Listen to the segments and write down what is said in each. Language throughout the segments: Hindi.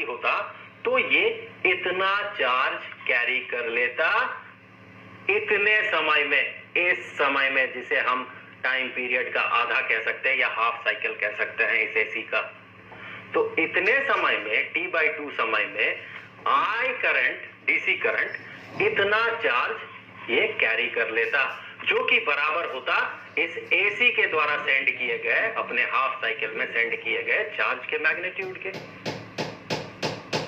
होता तो ये इतना चार्ज कैरी कर लेता इतने समय में, इस समय में जिसे हम टाइम पीरियड का आधा कह सकते हैं या हाफ साइकिल कह सकते हैं इस एसी का। तो इतने समय में T/2 समय में I करंट, डीसी करंट इतना चार्ज ये कैरी कर लेता, जो कि बराबर होता इस एसी के द्वारा सेंड किए गए, अपने हाफ साइकिल में सेंड किए गए चार्ज के मैग्नीट्यूड के।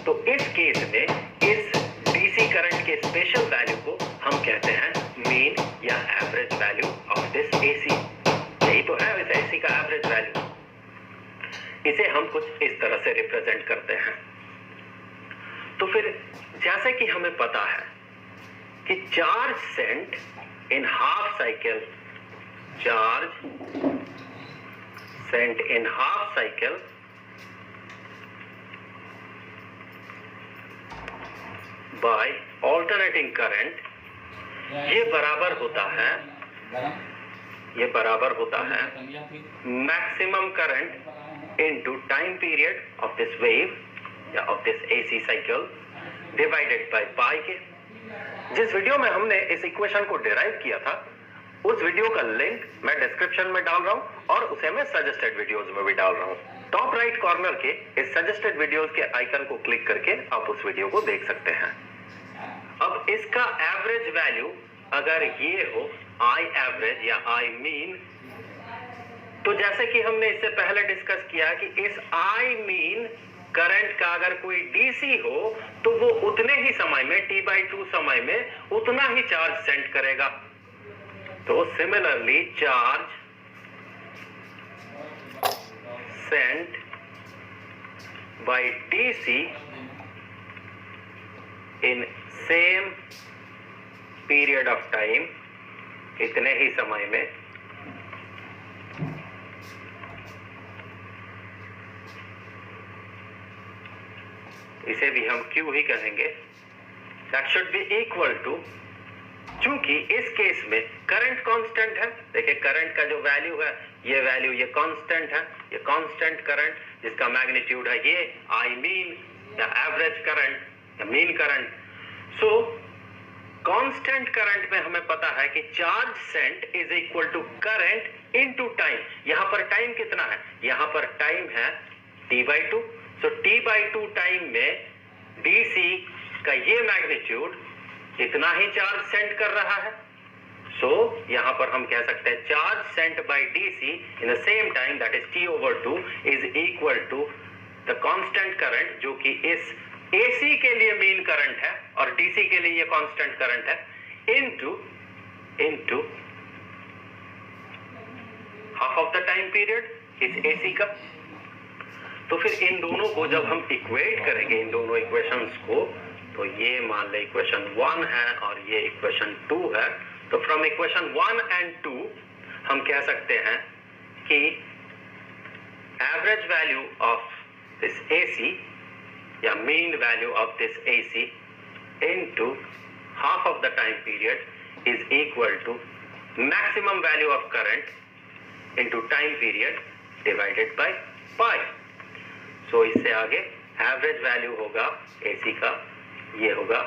तो इस केस में इस डीसी करंट के स्पेशल वैल्यू को हम कहते हैं मीन या average value of this AC. यही तो है इस एसी का एवरेज वैल्यू। इसे हम कुछ इस तरह से रिप्रेजेंट करते हैं। तो फिर जैसे कि हमें पता है कि charge sent in half cycle, charge sent in half cycle by alternating current, ये बराबर होता है maximum current into time period of this wave या of this AC cycle divided by pi के। जिस वीडियो में हमने इस इक्वेशन को डिराइव किया था, उस वीडियो का लिंक मैं डिस्क्रिप्शन में डाल रहा हूं और उसे मैं सजेस्टेड वीडियोस में भी डाल रहा हूं। टॉप राइट कॉर्नर के इस सजेस्टेड वीडियोस के आइकन को क्लिक करके आप उस वीडियो को देख सकते हैं। अब इसका एवरेज वैल्यू अगर ये हो आई एवरेज या आई मीन, तो जैसे कि हमने इससे पहले डिस्कस किया कि इस आई मीन करंट का अगर कोई डीसी हो तो वो उतने ही समय में T/2 समय में उतना ही चार्ज सेंड करेगा। तो similarly charge sent by DC in same period of time, इतने ही समय में इसे भी हम Q ही कहेंगे। That should be equal to, चूंकि इस केस में करंट कांस्टेंट है, देखिए करंट का जो वैल्यू है ये वैल्यू ये कांस्टेंट है, ये कांस्टेंट करंट जिसका मैग्नीट्यूड है ये आई मीन या एवरेज करंट या mean current. So constant current में हमें पता है कि charge sent is equal to current into time. यहां पर टाइम कितना है, यहां पर टाइम है T/2। सो T/2 टाइम में डीसी का ये मैग्नीट्यूड इतना ही चार्ज सेंड कर रहा है। सो यहां पर हम कह सकते हैं charge sent by DC in the same time that is T/2 is equal to the constant current, जो कि इस एसी के लिए मीन करंट है और डीसी के लिए ये कांस्टेंट करंट है, into half of the time period इस एसी का। तो फिर इन दोनों को जब हम इक्वेट करेंगे, इन दोनों इक्वेशंस को, तो ये मान ले इक्वेशन 1 है और ये इक्वेशन 2 है। तो फ्रॉम इक्वेशन 1 एंड 2 हम कह सकते हैं कि average value of this AC या mean value of this AC into half of the time period is equal to maximum value of current into time period divided by pi. So इससे आगे एवरेज वैल्यू होगा एसी का, ये होगा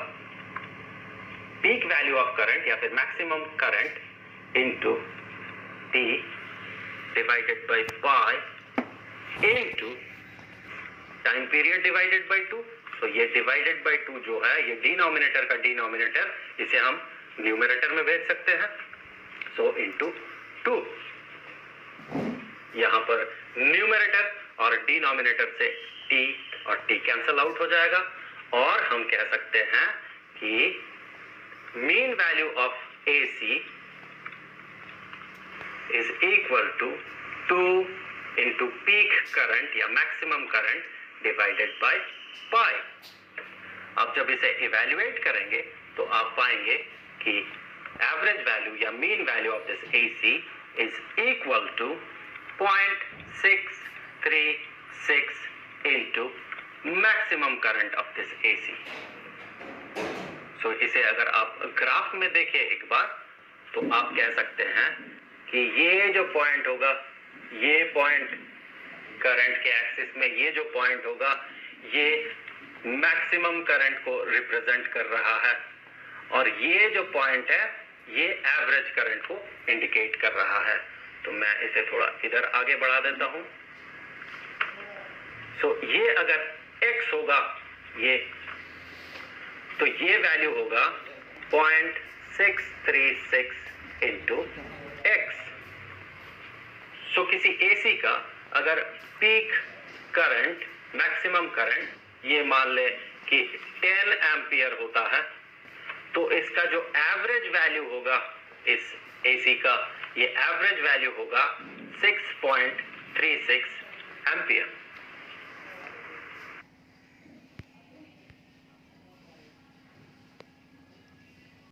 पीक वैल्यू ऑफ करंट या फिर maximum current into T divided by pi into time period divided bye 2। सो ये डिवाइडेड बाय 2 जो है ये डिनोमिनेटर का डिनोमिनेटर, इसे हम न्यूमरेटर में भेज सकते हैं। सो इनटू 2, यहां पर न्यूमरेटर और डिनोमिनेटर से T और T कैंसल आउट हो जाएगा और हम कह सकते हैं कि mean value of AC is equal to 2 into peak current या maximum current divided by pi. अब जब इसे इवैल्यूएट करेंगे तो आप पाएंगे कि एवरेज वैल्यू या mean value of this AC is equal to 0.636 into maximum current of this AC। So इसे अगर आप ग्राफ में देखें एक बार तो आप कह सकते हैं कि ये जो पॉइंट होगा, ये पॉइंट करंट के एक्सिस में ये जो पॉइंट होगा, ये मैक्सिमम करंट को रिप्रेजेंट कर रहा है, और ये जो पॉइंट है ये एवरेज करंट को इंडिकेट कर रहा है। तो मैं इसे थोड़ा इधर आगे बढ़ा देता हूं। सो ये अगर x होगा ये, तो ये वैल्यू होगा 0.636 इंटू एक्स। सो किसी एसी का अगर पीक करंट, मैक्सिमम करंट ये मान ले कि 10 एम्पियर होता है, तो इसका जो एवरेज वैल्यू होगा इस एसी का, ये एवरेज वैल्यू होगा 6.36 एम्पियर।